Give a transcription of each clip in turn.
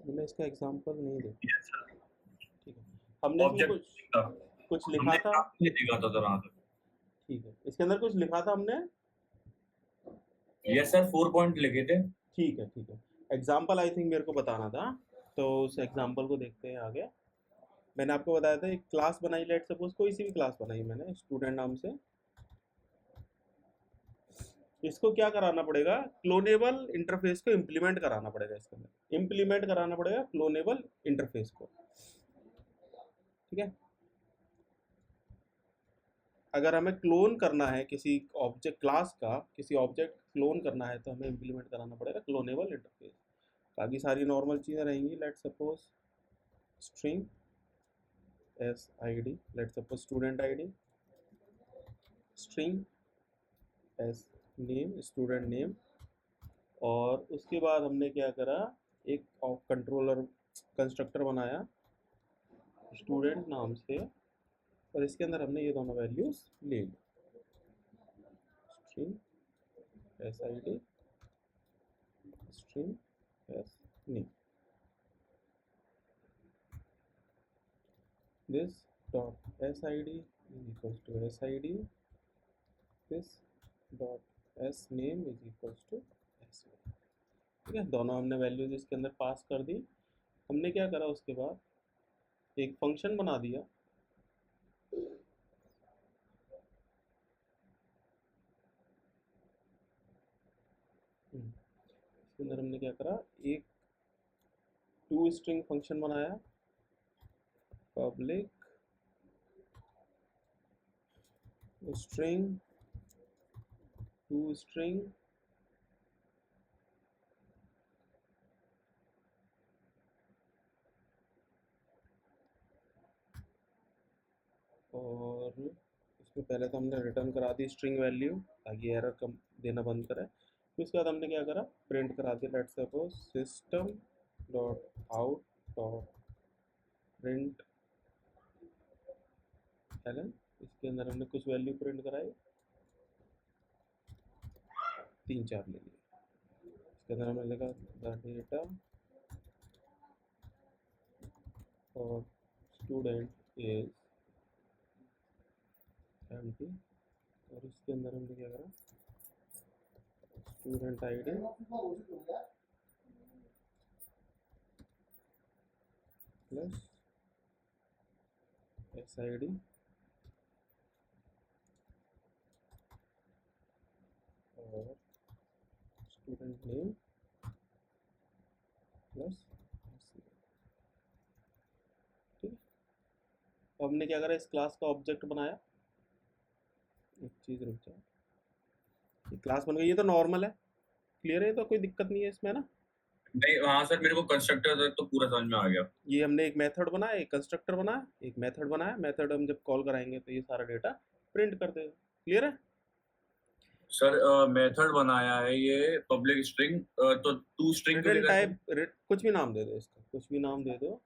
मैंने इसका एग्जांपल नहीं देखा। Yes sir. ठीक है, हमने इसमें ऑब्जेक्ट कुछ था, कुछ हमने लिखा था। काम नहीं देखा था सर। हाँ सर। ठीक है, इसके अंदर कुछ लिखा था हमने। यस सर, 4 पॉइंट लिखे थे। ठीक है ठीक है, एग्जाम्पल आई थिंक मेरे को बताना था, तो उस एग्जाम्पल को देखते हैं आगे। मैंने आपको बताया था एक क्लास बनाई, लेट सपोज कोई सी भी क्लास बनाई मैंने स्टूडेंट नाम से। इसको क्या कराना पड़ेगा, क्लोनेबल इंटरफेस को इम्प्लीमेंट कराना पड़ेगा, इसके अंदर इम्प्लीमेंट कराना पड़ेगा क्लोनेबल इंटरफेस को। ठीक है, अगर हमें क्लोन करना है किसी ऑब्जेक्ट क्लास का, किसी ऑब्जेक्ट क्लोन करना है, तो हमें इम्प्लीमेंट कराना पड़ेगा क्लोनेबल इंटरफेस। बाकी सारी नॉर्मल चीज़ें रहेंगी, let suppose string S I D, let suppose student I D, string S name student name, और उसके बाद हमने क्या करा, एक कंट्रोलर कंस्ट्रक्टर बनाया स्टूडेंट नाम से, और इसके अंदर हमने ये दोनों वैल्यूज ले ली, string S I D, string S name, this dot sid is equals to sid, this dot s name is equals to s name। ठीक है, दोनों हमने वैल्यूज इसके अंदर पास कर दी। हमने क्या करा उसके बाद, एक फंक्शन बना दिया। इसके अंदर हमने क्या करा, एक टू स्ट्रिंग फंक्शन बनाया, पब्लिक स्ट्रिंग टू स्ट्रिंग, और इसमें पहले तो हमने रिटर्न करा दी स्ट्रिंग वैल्यू ताकि एरर कम देना बंद करे। फिर उसके बाद हमने क्या करा, प्रिंट करा दिया, let's suppose system dot out dot print ln. इसके अंदर हमने कुछ वैल्यू प्रिंट कराई, 3 4 ले लिए। इसके अंदर हमने लिखा द डेटा और स्टूडेंट इज एम्प्टी, और इसके अंदर हमने क्या करा, student ID plus S I D और स्टूडेंट नेम प्लस। ठीक है, तो हमने क्या करा, इस क्लास का ऑब्जेक्ट बनाया। एक चीज़ रुक जाए, ये क्लास बन गई, ये तो नॉर्मल है, क्लियर है, ये तो कोई दिक्कत नहीं है इसमें ना। नहीं हाँ सर, मेरे को कंस्ट्रक्टर तो पूरा समझ में आ गया। ये हमने एक मेथड बनाया, एक कंस्ट्रक्टर बनाया, एक मेथड बनाया, मेथड हम जब कॉल कराएंगे तो ये सारा डेटा प्रिंट कर देगा। क्लियर है। सर मेथड बनाया है ये पब्लिक स्ट्रिंग, तो टू स्ट्रिंग क्यों रिटर्न लिखा है सर? टाइप, कुछ भी नाम दे दो इसका, कुछ भी नाम दे दो।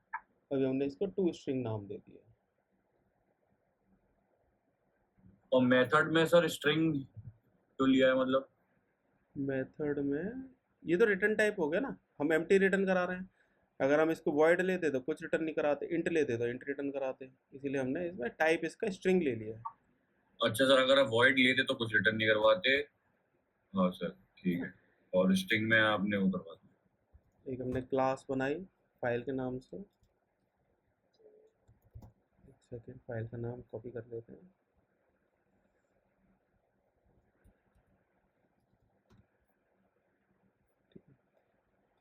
अभी हमने इसको टू स्ट्रिंग नाम दे दिया। और मेथड में सर स्ट्रिंग क्यों लिया है मतलब? मेथड में ये तो रिटर्न टाइप हो गया ना, हम एम्प्टी रिटर्न करा रहे हैं। अगर हम इसको वॉइड लेते तो कुछ रिटर्न नहीं कराते, इंट लेते तो इंट रिटर्न कराते, इसीलिए हमने इसमें टाइप इसका स्ट्रिंग ले लिया है। अच्छा सर, अगर आप वॉइड लेते तो कुछ रिटर्न नहीं करवाते। हाँ सर, है ठीक ना। है। और स्ट्रिंग में आपने वो करवा दिया। एक हमने क्लास बनाई फाइल के नाम से, एक सेकेंड फाइल का नाम कॉपी कर लेते हैं।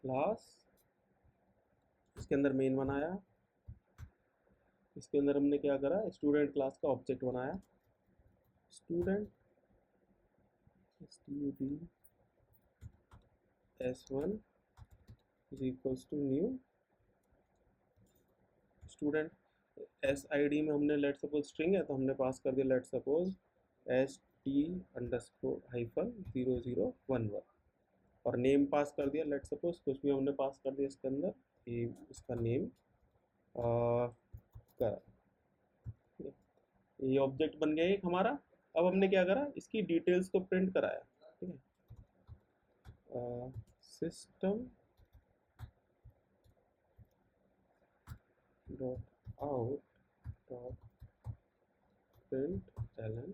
क्लास, इसके अंदर मेन बनाया, इसके अंदर हमने क्या करा, स्टूडेंट क्लास का ऑब्जेक्ट बनाया, student S1 is equals to new student. S I D में हमने लेट सपोज स्ट्रिंग है तो हमने पास कर दिया let suppose S T underscore hyphen 0011, और नेम पास कर दिया, लेट सपोज कुछ भी हमने पास कर दिया इसके अंदर, ये इसका नेम करा। ये ऑब्जेक्ट बन गया एक हमारा। अब हमने क्या करा, इसकी डिटेल्स को प्रिंट कराया। ठीक है, system dot out dot println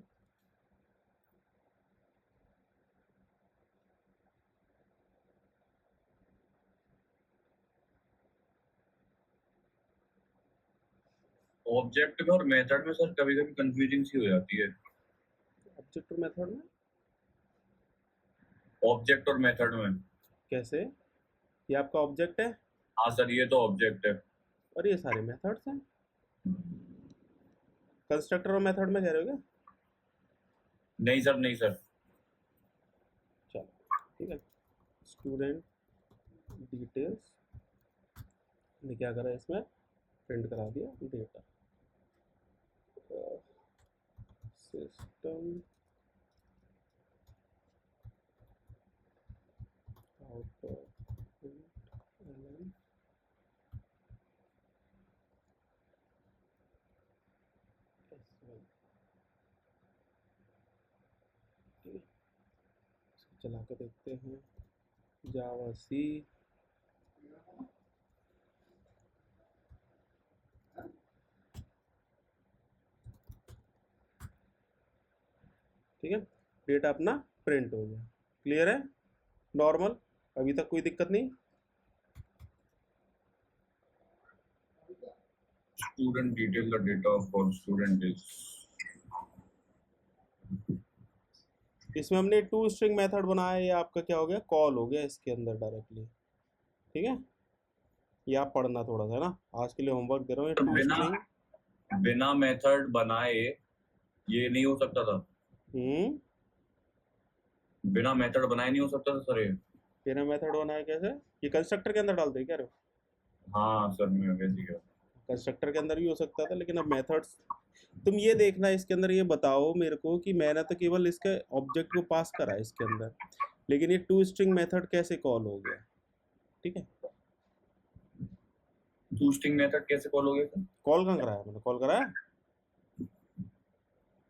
object में और मेथड में सर कभी कभी कंफ्यूजिंग सी हो जाती है। ऑब्जेक्ट और मेथड में ऑब्जेक्ट और मेथड में। कैसे? ये आपका ऑब्जेक्ट है हाँ सर, ये तो ऑब्जेक्ट है। और ये सारे मेथड्स हैं। कंस्ट्रक्टर और मेथड में कह रहे हो क्या? नहीं सर, नहीं सर। चलो ठीक है। स्टूडेंट डिटेल्स ने क्या करा, इसमें प्रिंट करा दिया data system out println S1। ठीक है, इसको चला के देखते हैं। जावा सी ठीक है, डेटा अपना प्रिंट हो गया। क्लियर है? नॉर्मल, अभी तक कोई दिक्कत नहीं? Student detail the data for student is. इसमें हमने टू स्ट्रिंग मेथड बनाया, ये आपका क्या हो गया, कॉल हो गया इसके अंदर डायरेक्टली। ठीक है, ये आप पढ़ना थोड़ा सा ना, आज के लिए होमवर्क दे रहा हूँ। ये टू बिना स्ट्रिंग बिना मेथड बनाए ये नहीं हो सकता था। बिना मेथड बनाए नहीं हो सकता था सर ये। बिना मेथड बनाया कैसे? ये कंस्ट्रक्टर के अंदर डालते क्या रहे हो? हाँ सर, मैं वैसे क्या। कंस्ट्रक्टर के अंदर भी हो सकता था, लेकिन अब मेथड्स तुम ये देखना इसके अंदर, ये बताओ मेरे को कि मैंने तो केवल इसके ऑब्जेक्ट को पास करा है इसके अंदर, लेकिन ये टू स्ट्रिंग मेथड कैसे कॉल हो गया? ठीक है, टू स्ट्रिंग मेथड कैसे कॉल हो गया सर? कॉल कहाँ कराया मैंने? कॉल कराया?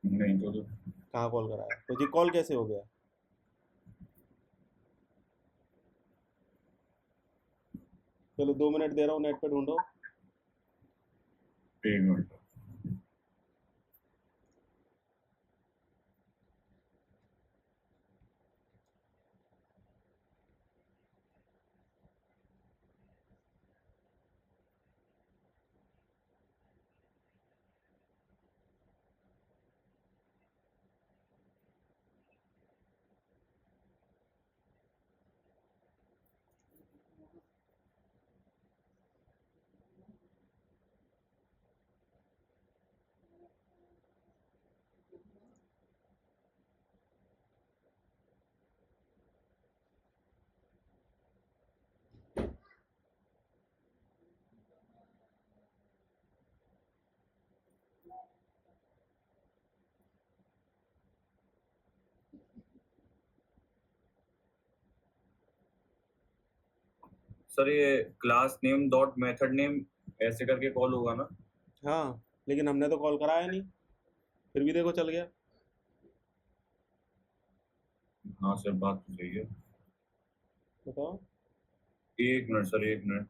नहीं तो कहाँ कॉल कराया? तो जी कॉल कैसे हो गया? चलो 2 मिनट दे रहा हूँ, नेट पे ढूंढो। एक मिनट। सर ये class name dot method name ऐसे करके कॉल होगा ना? हाँ, लेकिन हमने तो कॉल कराया नहीं, फिर भी देखो चल गया। हाँ सर, बात तो सही है। बताओ। एक मिनट सर, एक मिनट।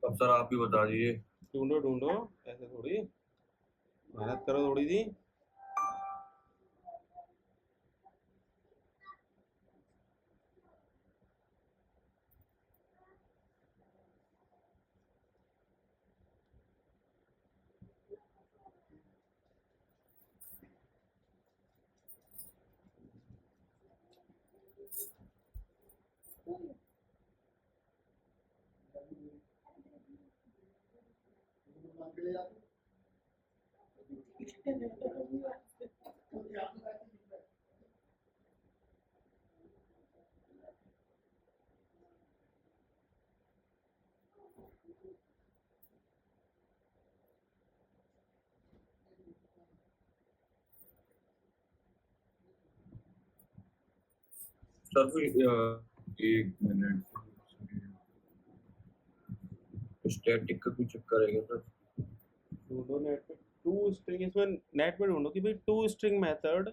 अब सर आप ही बता दीजिए। ढूंढो ढूंढो, ऐसे थोड़ी, मेहनत करो थोड़ी सी। सर एक मिनट, स्टैटिक का कुछ चक्कर है क्या सर? ढूंढो नेट पे टू स्ट्रिंग, इसमें नेट पे ढूंढो कि भाई to string method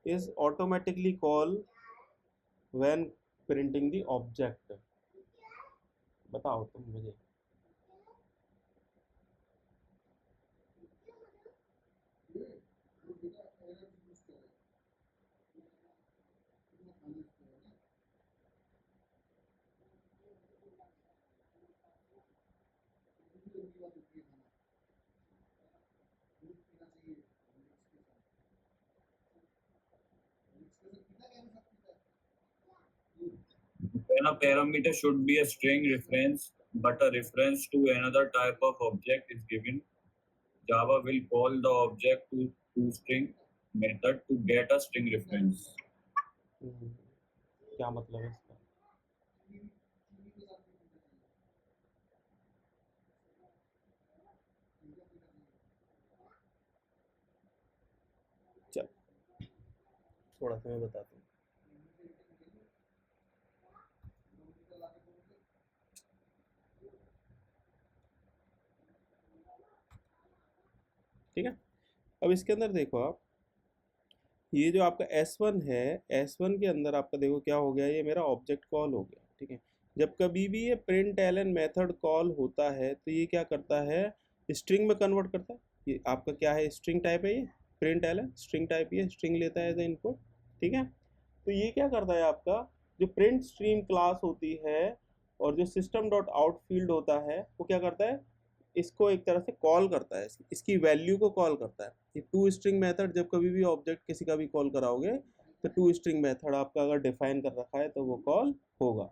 is automatically call when printing the object. बताओ तुम मुझे। When a parameter should be a string reference, but a reference to another type of object is given, Java will call the object to toString method to get a string reference. क्या मतलब है इसका? चल थोड़ा सा मैं बताता हूँ। ठीक है, अब इसके अंदर देखो आप, ये जो आपका S1 है, S1 के अंदर आपका देखो क्या हो गया, ये मेरा ऑब्जेक्ट कॉल हो गया। ठीक है, जब कभी भी ये प्रिंट एलन मेथड कॉल होता है तो ये क्या करता है, स्ट्रिंग में कन्वर्ट करता है। ये आपका क्या है, स्ट्रिंग टाइप है, ये प्रिंट एलन स्ट्रिंग टाइप, ये स्ट्रिंग लेता है एज ए इनपुट। ठीक है, तो ये क्या करता है, आपका जो प्रिंट स्ट्रीम क्लास होती है और जो सिस्टम डॉट आउट फील्ड होता है, वो क्या करता है, इसको एक तरह से कॉल करता है, इसकी वैल्यू को कॉल करता है। ये टू स्ट्रिंग मेथड जब कभी भी ऑब्जेक्ट किसी का भी कॉल कराओगे तो टू स्ट्रिंग मेथड आपका अगर डिफाइन कर रखा है तो वो कॉल होगा।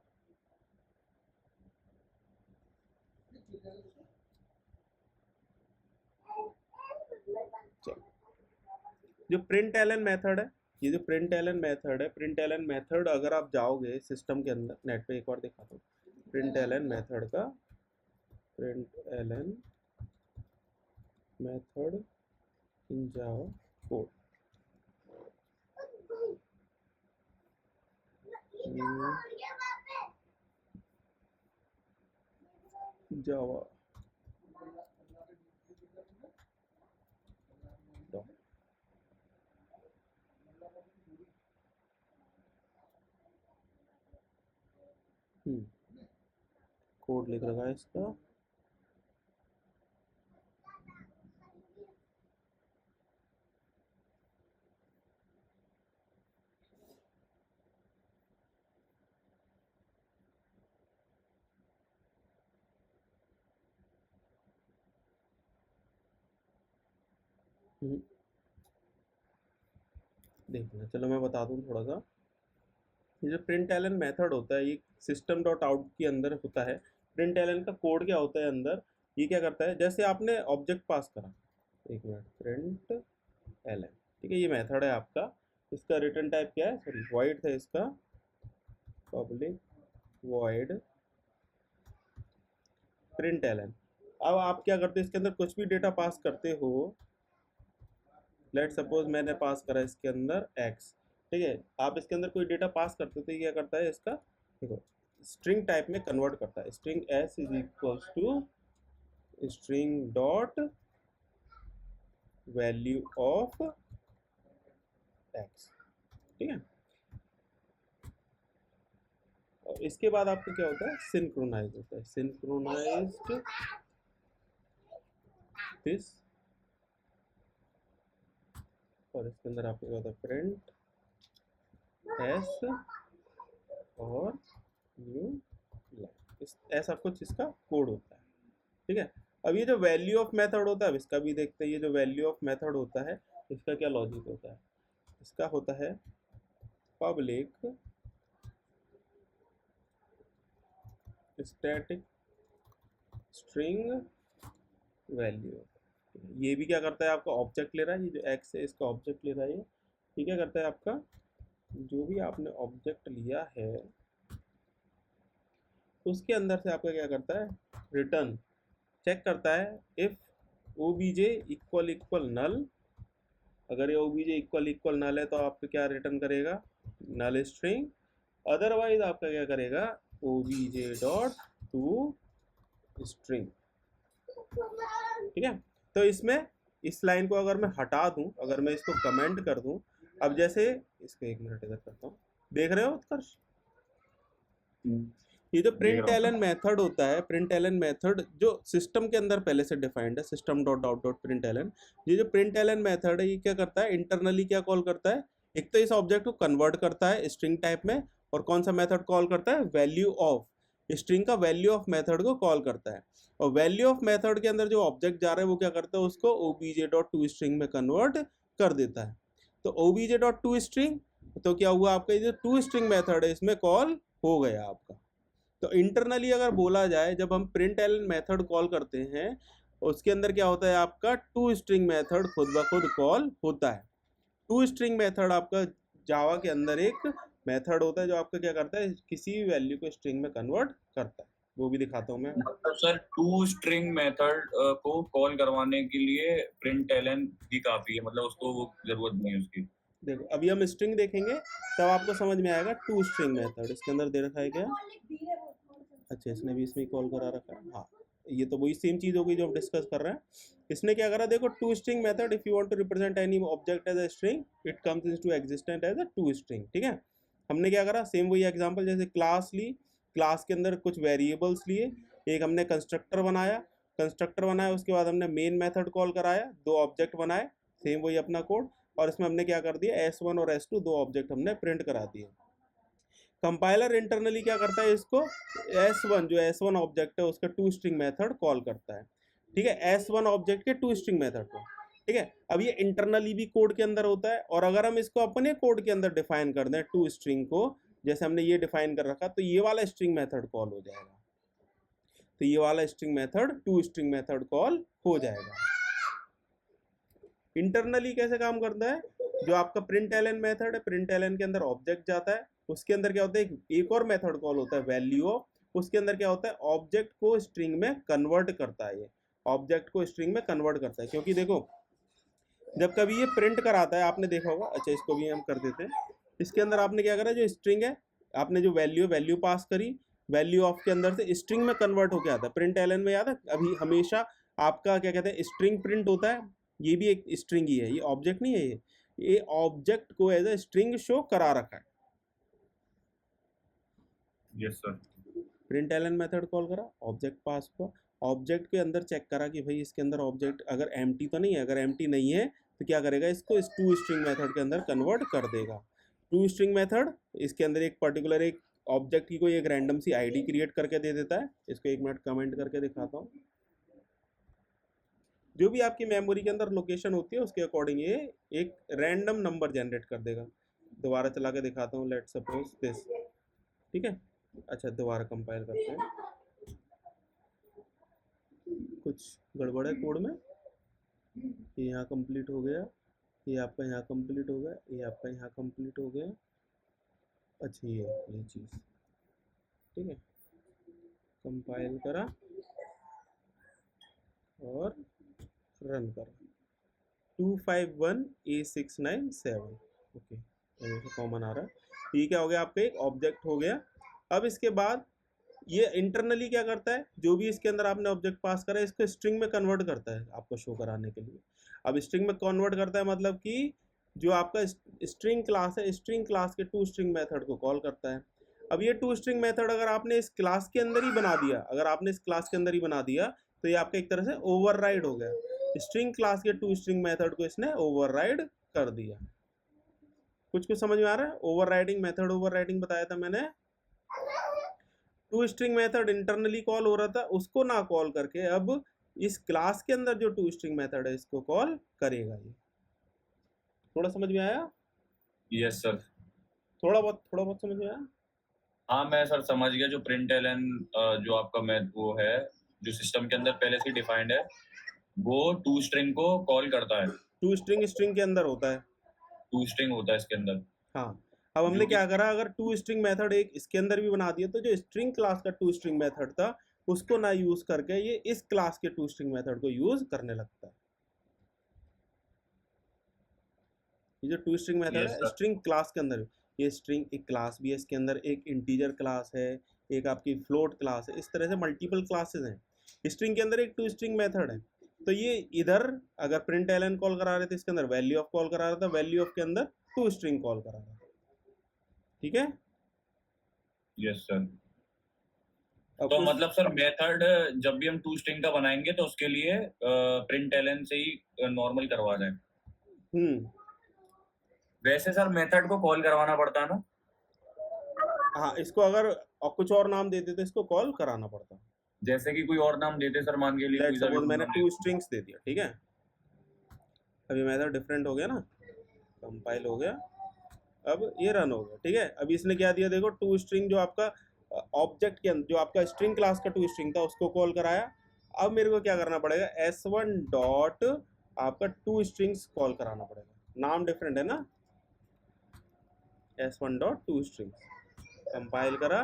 जो प्रिंट एलन मेथड है, ये जो प्रिंट एलन मेथड है, प्रिंट एलन मेथड अगर आप जाओगे सिस्टम के अंदर, नेट पे एक और दिखा दो प्रिंट एलन मेथड का, print ln method in Java code, Java code लिख रखा है इसका। देखना, चलो मैं बता दूं थोड़ा सा। ये जो प्रिंट एलन मेथड होता है, ये सिस्टम डॉट आउट के अंदर होता है। प्रिंट एलन का कोड क्या होता है अंदर, ये क्या करता है, जैसे आपने ऑब्जेक्ट पास करा, एक मिनट, प्रिंट एलन, ठीक है, ये मेथड है आपका, इसका रिटर्न टाइप क्या है, सॉरी वॉइड था इसका, पब्लिक वॉइड प्रिंट एलन। अब आप क्या करते हो, इसके अंदर कुछ भी डेटा पास करते हो, लेट सपोज मैंने पास करा इसके अंदर x, ठीक है, आप इसके अंदर कोई डेटा पास करते हो तो ये क्या करता है, इसका देखो स्ट्रिंग टाइप में कन्वर्ट करता है। String s is equals to string dot value of x, ठीक है। और इसके बाद आपको क्या होता है, सिंक्रोनाइज होता है, सिंक्रोनाइज्ड दिस, और इसके अंदर आपको क्या होता है, प्रिंट s और न्यू लाइन, इस ऐसा कुछ इसका कोड होता है। ठीक है, अब ये जो वैल्यू ऑफ मेथड होता है, इसका भी देखते हैं। ये जो वैल्यू ऑफ मेथड होता है, इसका क्या लॉजिक होता है, इसका होता है पब्लिक स्टैटिक स्ट्रिंग वैल्यू। ये भी क्या करता है, आपका ऑब्जेक्ट ले रहा है, ये जो x है इसका ऑब्जेक्ट ले रहा है, ये क्या करता है, आपका जो भी आपने ऑब्जेक्ट लिया है उसके अंदर से आपका क्या करता है, रिटर्न चेक करता है, इफ obj इक्वल इक्वल नल, अगर ये obj इक्वल इक्वल नल है तो आपको क्या रिटर्न करेगा, नल स्ट्रिंग, अदरवाइज आपका क्या करेगा, obj डॉट टू स्ट्रिंग। ठीक है, तो इसमें इस लाइन को अगर मैं हटा दूं, अगर मैं इसको कमेंट कर दूं, अब जैसे इसको 1 मिनट इधर करता हूँ, देख रहे हो उत्कर्ष, ये जो देख प्रिंट रहा हूँ एलन मेथड होता है, प्रिंट एलन मेथड जो सिस्टम के अंदर पहले से डिफाइंड है, system dot out dot print ln, ये जो प्रिंट एलन मेथड है ये क्या करता है, इंटरनली क्या कॉल करता है, एक तो इस ऑब्जेक्ट को कन्वर्ट करता है स्ट्रिंग टाइप में, और कौन सा मेथड कॉल करता है, वैल्यू ऑफ, स्ट्रिंग का वैल्यू ऑफ मेथड को कॉल करता है, और वैल्यू ऑफ मेथड के अंदर जो ऑब्जेक्ट जा रहा है वो क्या करता है, उसको obj डॉट टू स्ट्रिंग में कन्वर्ट कर देता है। तो obj डॉट टू स्ट्रिंग, तो क्या हुआ आपका, ये जो टू स्ट्रिंग मेथड है इसमें कॉल हो गया आपका। तो इंटरनली अगर बोला जाए, जब हम प्रिंट एलन मेथड कॉल करते हैं उसके अंदर क्या होता है, आपका टू स्ट्रिंग मेथड खुद ब खुद कॉल होता है। टू स्ट्रिंग मेथड आपका जावा के अंदर एक मेथड होता है जो आपका क्या करता है, किसी भी वैल्यू को स्ट्रिंग में कन्वर्ट करता है, वो भी दिखाता हूँ मैं। मतलब सर टू स्ट्रिंग मेथड को कॉल करवाने के लिए प्रिंट एलन भी काफी है, मतलब उसको वो जरूरत नहीं है उसकी। देखो अभी हम स्ट्रिंग देखेंगे तब आपको समझ में आएगा टू स्ट्रिंग मेथड इसके अंदर दे रखा है क्या, अच्छा इसने भी इसमें कॉल करा रखा है, हाँ ये तो वही सेम चीज होगी जो हम डिस्कस कर रहे हैं। इसने क्या करा, देखो to string method, if you want to represent any object as a string it comes into existent as a to string. ठीक है, हमने क्या करा, सेम वही एग्जांपल, जैसे क्लास ली, क्लास के अंदर कुछ वेरिएबल्स लिए, एक हमने कंस्ट्रक्टर बनाया, उसके बाद हमने मेन मेथड कॉल कराया, दो ऑब्जेक्ट बनाए, सेम वही अपना कोड, और इसमें हमने क्या कर दिया, S1 और S2 दो ऑब्जेक्ट हमने प्रिंट करा दिए। कंपाइलर इंटरनली क्या करता है, इसको S1 जो S1 ऑब्जेक्ट है उसका टू स्ट्रिंग मेथड कॉल करता है। ठीक है, S1 ऑब्जेक्ट के टू स्ट्रिंग मेथड को। ठीक है, अब ये इंटरनली भी कोड के अंदर होता है, और अगर हम इसको अपने कोड के अंदर डिफाइन कर दें टू स्ट्रिंग को, जैसे हमने ये डिफाइन कर रखा, तो ये वाला स्ट्रिंग मेथड कॉल हो जाएगा, तो ये वाला string method to string method call हो जाएगा। इंटरनली कैसे काम करता है, जो आपका प्रिंट एलन मेथड है, प्रिंट एलन के अंदर ऑब्जेक्ट जाता है, उसके अंदर क्या होता है, एक और मेथड कॉल होता है वैल्यू ऑफ, उसके अंदर क्या होता है, ऑब्जेक्ट को स्ट्रिंग में कन्वर्ट करता है, ये ऑब्जेक्ट को स्ट्रिंग में कन्वर्ट करता है, क्योंकि देखो जब कभी ये प्रिंट कराता है, आपने देखा होगा, अच्छा इसको भी हम कर देते हैं, इसके अंदर आपने क्या करा, जो स्ट्रिंग है आपने जो वैल्यू पास करी, वैल्यू ऑफ के अंदर से स्ट्रिंग में कन्वर्ट होकर आता है, प्रिंट एलन में याद है अभी हमेशा आपका क्या कहते हैं, स्ट्रिंग प्रिंट होता है, ये भी एक स्ट्रिंग ही है, ये ऑब्जेक्ट नहीं है, ये ऑब्जेक्ट को एज अ स्ट्रिंग शो करा रखा है। Yes sir. Print ln method call करा, ऑब्जेक्ट पास हुआ, ऑब्जेक्ट के अंदर चेक करा कि भाई इसके अंदर ऑब्जेक्ट अगर एम्प्टी तो नहीं है, अगर एम्प्टी नहीं है तो क्या करेगा, इसको इस टू स्ट्रिंग मेथड के अंदर कन्वर्ट कर देगा। टू स्ट्रिंग मेथड इसके अंदर एक पर्टिकुलर एक ऑब्जेक्ट की कोई एक रैंडम सी आईडी क्रिएट करके दे देता है, इसको 1 मिनट कमेंट करके दिखाता हूँ। जो भी आपकी मेमोरी के अंदर लोकेशन होती है उसके अकॉर्डिंग ये एक रैंडम नंबर जनरेट कर देगा। दोबारा चला के दिखाता हूँ, लेट सपोज दिस। ठीक है, अच्छा दोबारा कंपाइल करते हैं, कुछ गड़बड़ है कोड में, ये यहाँ कंप्लीट हो गया, ये आपका यहाँ कंप्लीट हो गया, ये आपका यहाँ कंप्लीट हो गया, अच्छा ये चीज़। ठीक है, कंपाइल करा और रन करा, 251A697, ओके कॉमन आ रहा है, ये क्या हो गया, आपका एक ऑब्जेक्ट हो गया। अब इसके बाद ये इंटरनली क्या करता है, जो भी इसके अंदर आपने ऑब्जेक्ट पास करा है इसको स्ट्रिंग में कन्वर्ट करता है आपको शो कराने के लिए। अब स्ट्रिंग में कन्वर्ट करता है मतलब कि जो आपका स्ट्रिंग क्लास है, स्ट्रिंग क्लास के टू स्ट्रिंग मेथड को कॉल करता है। अब ये टू स्ट्रिंग मेथड अगर आपने इस क्लास के अंदर ही बना दिया, अगर आपने इस क्लास के अंदर ही बना दिया तो ये आपका एक तरह से ओवरराइड हो गया, स्ट्रिंग क्लास के टू स्ट्रिंग मेथड को इसने ओवरराइड कर दिया। कुछ समझ में आ रहा है, ओवरराइडिंग मेथड, ओवरराइडिंग बताया था मैंने। To string method internally call हो रहा था, उसको ना कॉल करके अब इस क्लास के अंदर जो टू स्ट्रिंग मेथड है इसको कॉल करेगा। ये थोड़ा समझ में आया? Yes sir. थोड़ा बहुत समझ में आया? हाँ मैं सर समझ गया, जो प्रिंट एलन जो आपका वो है जो सिस्टम के अंदर पहले से डिफाइंड है, वो टू स्ट्रिंग को कॉल करता है। टू स्ट्रिंग स्ट्रिंग के अंदर होता है, टू स्ट्रिंग होता है इसके अंदर। हाँ। अब हमने क्या करा, अगर टू स्ट्रिंग मेथड एक इसके अंदर भी बना दिया तो जो स्ट्रिंग क्लास का टू स्ट्रिंग मेथड था उसको ना यूज करके ये इस क्लास के टू स्ट्रिंग मेथड को यूज करने लगता है। ये जो टू स्ट्रिंग मेथड है स्ट्रिंग क्लास के अंदर, ये स्ट्रिंग एक क्लास भी है इसके अंदर, एक इंटीजर क्लास है, एक आपकी फ्लोट क्लास है, इस तरह से मल्टीपल क्लासेस हैं। स्ट्रिंग के अंदर एक टू स्ट्रिंग मेथड है। तो ये इधर अगर प्रिंट एलन कॉल करा रहे थे, इसके अंदर वैल्यू ऑफ कॉल करा रहा था, वैल्यू ऑफ के अंदर टू स्ट्रिंग कॉल करा रहा था। ठीक है। Yes sir. अब तो मतलब सर मेथड जब भी हम टू स्ट्रिंग का बनाएंगे तो उसके लिए प्रिंट एलन से ही नॉर्मल करवा दें। वैसे सर मेथड को कॉल करवाना पड़ता है ना? हाँ, इसको अगर और कुछ और नाम दे देते इसको कॉल कराना पड़ता। जैसे कि कोई और नाम देते सर, मान के लिए लेट्स सपोज मैंने टू स्ट्रिंग्स दे दिया, ठीक है। अभी मेथड डिफरेंट हो गया ना, कंपाइल हो गया, अब ये रन हो गया, ठीक है। अभी इसने क्या दिया देखो, टू स्ट्रिंग जो आपका ऑब्जेक्ट के अंदर जो आपका स्ट्रिंग क्लास का टू स्ट्रिंग था उसको कॉल कराया। अब मेरे को क्या करना पड़ेगा, s1 डॉट आपका टू स्ट्रिंग्स कॉल कराना पड़ेगा। नाम डिफरेंट है ना, s1 dot two strings. Compile करा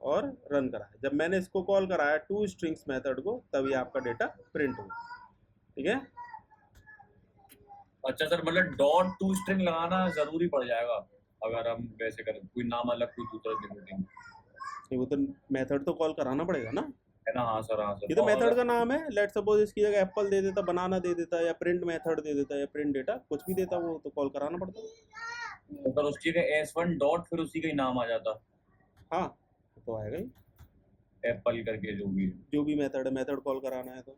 और रन करा। जब मैंने इसको कॉल कराया टू स्ट्रिंग्स मेथड को, तभी आपका डेटा प्रिंट हुआ। ठीक है। अच्छा सर, मतलब डॉट टू स्ट्रिंग लगाना जरूरी पड़ जाएगा अगर हम वैसे करें, कोई नाम अलग कोई दूसरा दे देंगे। वो तो मेथड तो कॉल कराना पड़ेगा ना, है ना? हाँ सर, हाँ सर। ये तो मेथड का नाम है। लेट सपोज इसकी जगह एप्पल दे देता, बनाना दे देता, या प्रिंट मेथड दे देता, या प्रिंट डेटा, कुछ भी देता, वो तो कॉल कराना पड़ता। तो सर उसकी जगह s1 डॉट फिर उसी का ही नाम आ जाता। हाँ, तो आएगा ही, एप्पल करके जो भी मेथड है, मेथड कॉल कराना है तो।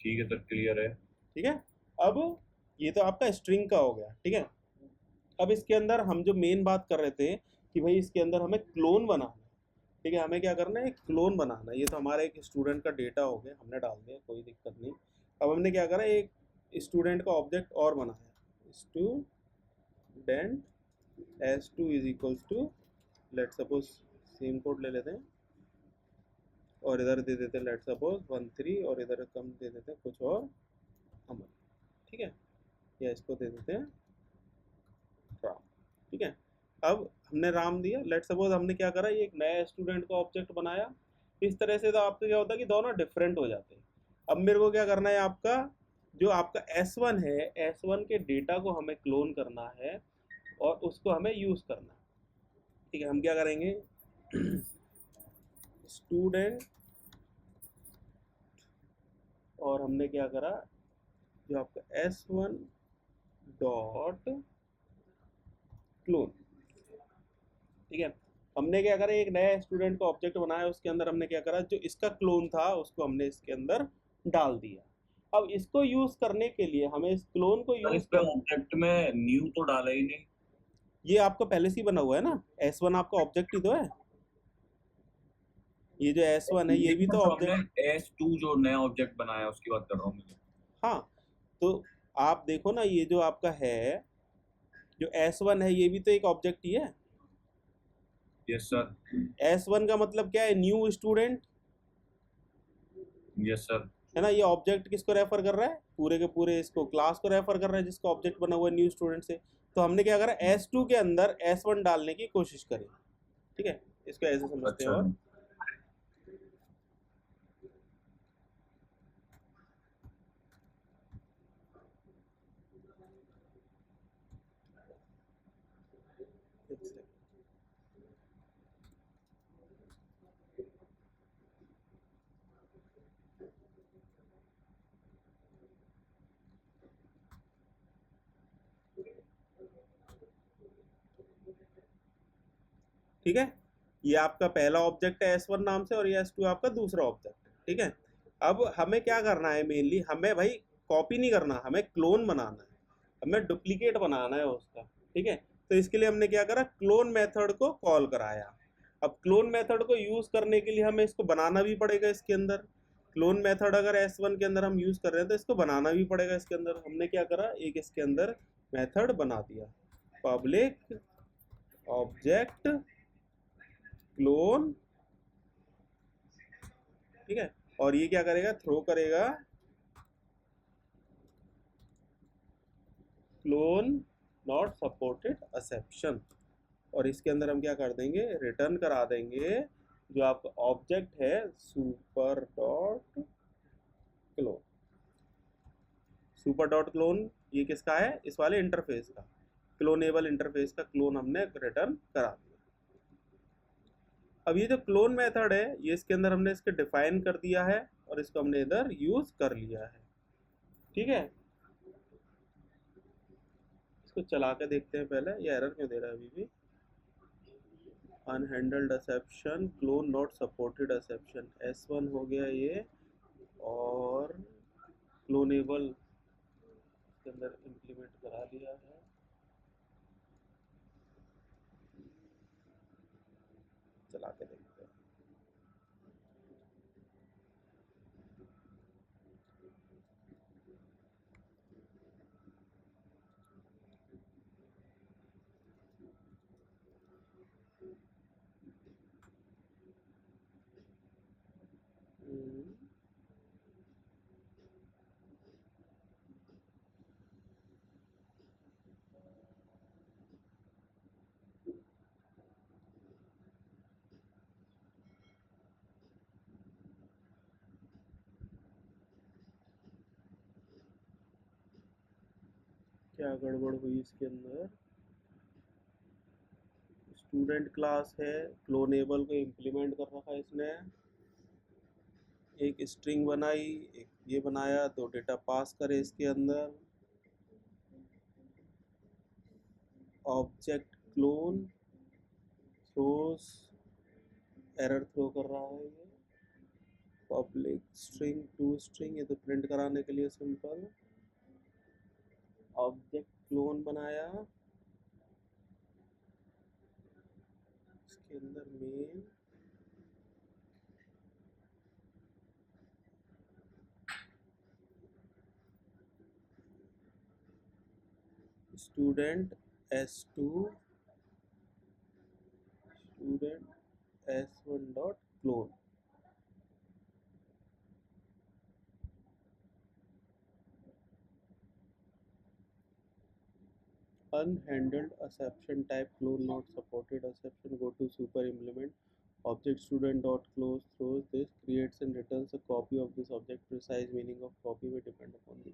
ठीक है सर, क्लियर है। ठीक है। अब ये तो आपका स्ट्रिंग का हो गया, ठीक है। अब इसके अंदर हम जो मेन बात कर रहे थे कि भाई इसके अंदर हमें क्लोन बनाना है, ठीक है। हमें क्या करना है, एक क्लोन बनाना है। ये तो हमारा एक स्टूडेंट का डेटा हो गया, हमने डाल दिया, कोई दिक्कत नहीं। अब हमने क्या करा, एक स्टूडेंट का ऑब्जेक्ट और बनाया, student s2 is equals to, let suppose same code ले लेते हैं और इधर दे देते हैं लेट सपोज 13, और इधर कम दे देते हैं कुछ और अमर, ठीक है। या इसको दे देते हैं राम, ठीक है। अब हमने राम दिया, लेट सपोज हमने क्या करा, ये एक नया स्टूडेंट का ऑब्जेक्ट बनाया। इस तरह से तो आपका क्या होता है कि दोनों डिफरेंट हो जाते हैं। अब मेरे को क्या करना है, आपका जो आपका s1 है, s1 के डेटा को हमें क्लोन करना है और उसको हमें यूज करना है, ठीक है। हम क्या करेंगे, स्टूडेंट, और हमने क्या करा, जो आपका s1 डॉट क्लोन, ठीक है। हमने क्या करा, एक नया स्टूडेंट का ऑब्जेक्ट बनाया, उसके अंदर हमने क्या करा, जो इसका क्लोन था उसको हमने इसके अंदर डाल दिया। अब इसको यूज करने के लिए हमें इस क्लोन को यूज कर ऑब्जेक्ट में न्यू तो डाला ही नहीं। ये आपका पहले से ही बना हुआ है ना, s1 आपका ऑब्जेक्ट ही तो है। ये जो s1 है ये भी तो ऑब्जेक्ट, s2 जो नया ऑब्जेक्ट बनाया उसकी बात कर रहा हूँ मैं। हाँ, तो आप देखो ना, ये जो आपका है, जो s1 है ये भी तो एक ऑब्जेक्ट ही है। Yes sir. s1 का मतलब क्या है, न्यू स्टूडेंट। Yes sir. है ना, ये ऑब्जेक्ट किसको रेफर कर रहा है, पूरे के पूरे इसको क्लास को रेफर कर रहा है जिसका ऑब्जेक्ट बना हुआ है न्यू स्टूडेंट से। तो हमने क्या करा, s2 के अंदर s1 डालने की कोशिश करी, ठीक है। इसको ऐसे समझते हैं। और ठीक है, ये आपका पहला ऑब्जेक्ट है s1 नाम से, और ये s2 आपका दूसरा ऑब्जेक्ट है, ठीक है। अब हमें क्या करना है, मेनली हमें भाई कॉपी नहीं करना, हमें क्लोन बनाना है, हमें डुप्लीकेट बनाना है उसका, ठीक है। तो इसके लिए हमने क्या करा, क्लोन मेथड को कॉल कराया। अब क्लोन मेथड को यूज करने के लिए हमें इसको बनाना भी पड़ेगा इसके अंदर। क्लोन मेथड अगर s1 के अंदर हम यूज कर रहे हैं तो इसको बनाना भी पड़ेगा इसके अंदर। हमने क्या करा, एक इसके अंदर मेथड बना दिया, पब्लिक ऑब्जेक्ट क्लोन, ठीक है। और ये क्या करेगा, थ्रो करेगा क्लोन नॉट सपोर्टेड एक्सेप्शन, और इसके अंदर हम क्या कर देंगे, रिटर्न करा देंगे जो आपका ऑब्जेक्ट है super dot clone, super dot clone ये किसका है, इस वाले इंटरफेस का, क्लोनेबल इंटरफेस का क्लोन हमने रिटर्न करा दिया। अब ये जो क्लोन मेथड है ये इसके अंदर हमने इसके डिफाइन कर दिया है और इसको हमने इधर यूज कर लिया है, ठीक है। इसको चला के देखते हैं पहले, ये एरर क्यों दे रहा है अभी भी। Unhandled exception, clone not supported exception, S1 हो गया ये, और क्लोनेबल के अंदर इम्प्लीमेंट करा दिया है। चला के देखते हैं। हम्म, क्या गड़बड़ हुई इसके अंदर। स्टूडेंट क्लास है, क्लोनेबल को इम्प्लीमेंट कर रखा है इसने, एक स्ट्रिंग बनाई, एक ये बनाया, दो डेटा पास करे इसके अंदर, object clone throws, error throw कर रहा है ये, पब्लिक स्ट्रिंग टू स्ट्रिंग, ये तो प्रिंट कराने के लिए सिंपल, ऑब्जेक्ट क्लोन बनाया, इसके अंदर main, student S2, student S1 dot clone, unhandled exception type clone not supported exception, go to super implement object student dot close throws this, creates and returns a copy of this object, precise meaning of copy will depend upon the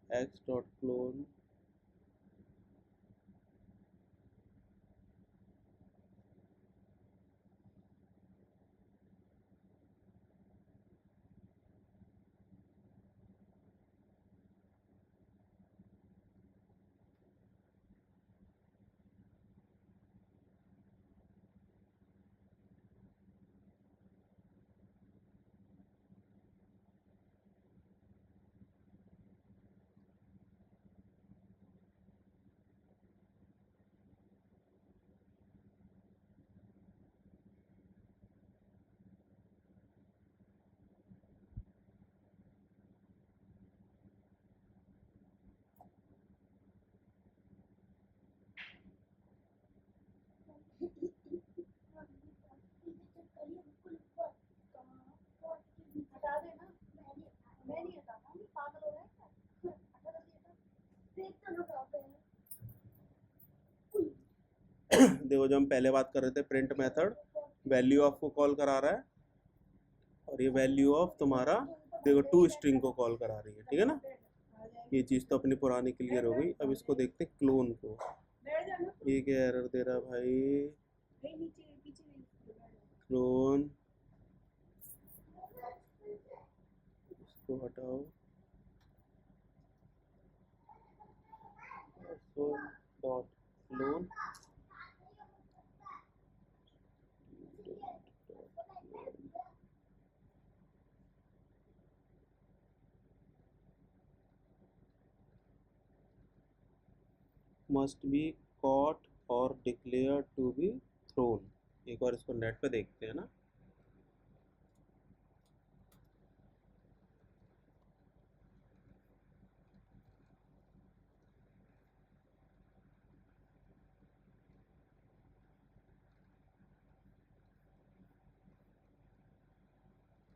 x dot clone देखो जो हम पहले बात कर रहे थे print method value of को call करा रहा है और ये वैल्यू ऑफ तुम्हारा देखो टू स्ट्रिंग को कॉल करा रही है, ठीक है ना। ये चीज़ तो अपनी पुरानी क्लियर हो गई। अब इसको देखते हैं क्लोन को, ये क्या एरर दे रहा भाई, क्लोन, इसको हटाओ, dot clone must be caught or declare to be thrown. एक बार इसको नेट पे देखते हैं ना।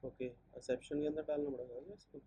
ओके, एक्सेप्शन के अंदर डालना पड़ेगा क्या इसको।